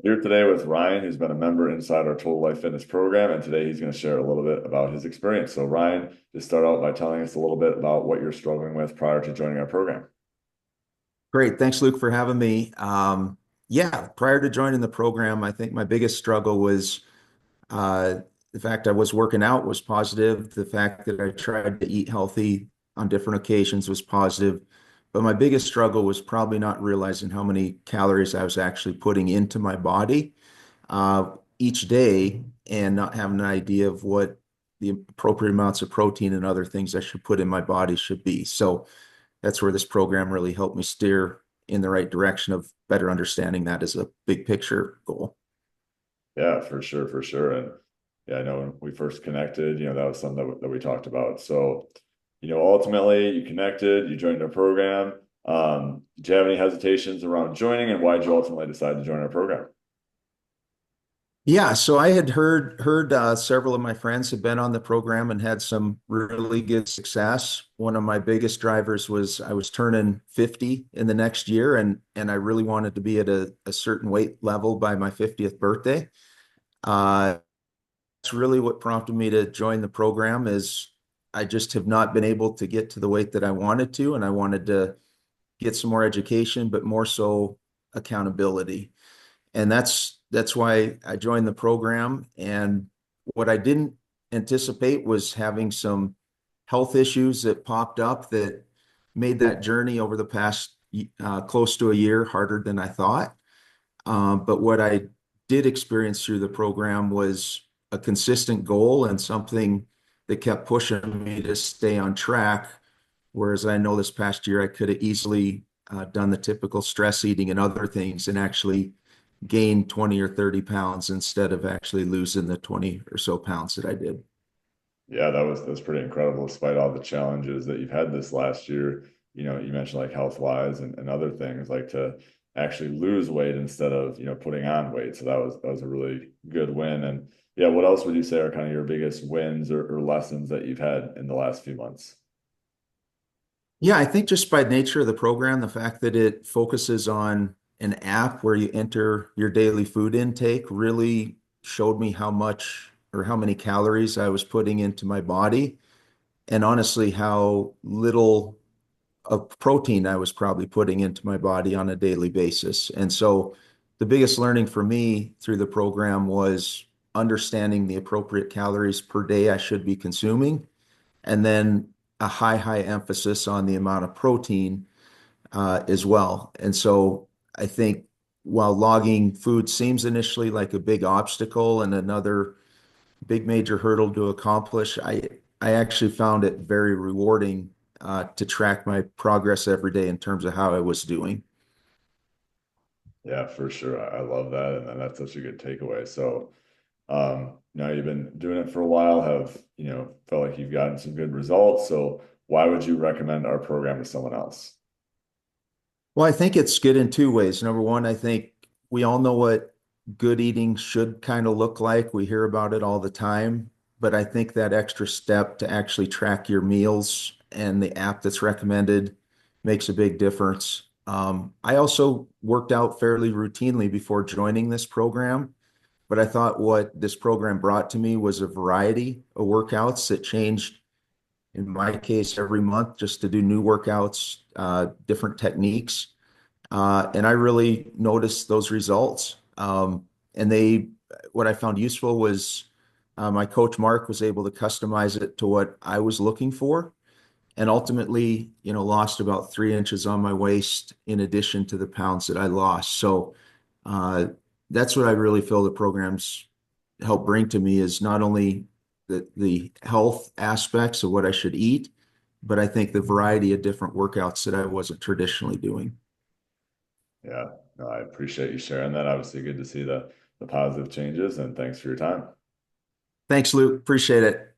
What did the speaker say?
Here today with Ryan, who's been a member inside our Total Life Fitness program, and today he's going to share a little bit about his experience. So, Ryan, just start out by telling us a little bit about what you're struggling with prior to joining our program. Great. Thanks, Luke, for having me. Yeah, prior to joining the program, I think my biggest struggle was the fact I was working out was positive. The fact that I tried to eat healthy on different occasions was positive. But my biggest struggle was probably not realizing how many calories I was actually putting into my body each day and not having an idea of what the appropriate amounts of protein and other things I should put in my body should be. So that's where this program really helped me steer in the right direction of better understanding that as a big picture goal. Yeah, for sure, for sure. And yeah, I know when we first connected, that was something that we talked about. So, ultimately you connected, you joined our program. Did you have any hesitations around joining, and why did you ultimately decide to join our program? Yeah, so I had heard several of my friends had been on the program and had some really good success. One of my biggest drivers was I was turning 50 in the next year, and I really wanted to be at a certain weight level by my 50th birthday. That's really what prompted me to join the program is I just have not been able to get to the weight that I wanted to, and I wanted to get some more education, but more so accountability. And that's why I joined the program. And what I didn't anticipate was having some health issues that popped up that made that journey over the past close to a year harder than I thought. But what I did experience through the program was a consistent goal and something that kept pushing me to stay on track. Whereas I know this past year I could have easily done the typical stress eating and other things and actually gain 20 or 30 pounds instead of actually losing the 20 or so pounds that I did. Yeah, that's pretty incredible, despite all the challenges that you've had this last year. You mentioned like health wise and other things, like to actually lose weight instead of, putting on weight. So that was a really good win. And yeah, what else would you say are kind of your biggest wins or lessons that you've had in the last few months? Yeah, I think just by nature of the program, the fact that it focuses on an app where you enter your daily food intake really showed me how much or how many calories I was putting into my body, and honestly, how little of protein I was probably putting into my body on a daily basis. And so the biggest learning for me through the program was understanding the appropriate calories per day I should be consuming, and then a high emphasis on the amount of protein as well. And so I think while logging food seems initially like a big obstacle and another big major hurdle to accomplish, I actually found it very rewarding to track my progress every day in terms of how I was doing. Yeah, for sure. I love that. And that's such a good takeaway. So now you've been doing it for a while, have, felt like you've gotten some good results. So why would you recommend our program to someone else? Well, I think it's good in two ways. Number one, I think we all know what good eating should kind of look like. We hear about it all the time, but I think that extra step to actually track your meals and the app that's recommended makes a big difference. I also worked out fairly routinely before joining this program, but I thought what this program brought to me was a variety of workouts that changed, in my case, every month just to do new workouts, different techniques. And I really noticed those results. And what I found useful was my coach Mark was able to customize it to what I was looking for, and ultimately, lost about 3 inches on my waist in addition to the pounds that I lost. So uh, that's what I really feel the programs help bring to me is not only the health aspects of what I should eat, but I think the variety of different workouts that I wasn't traditionally doing. Yeah, no, I appreciate you sharing that. Obviously, good to see the positive changes, and thanks for your time. Thanks, Luke. Appreciate it.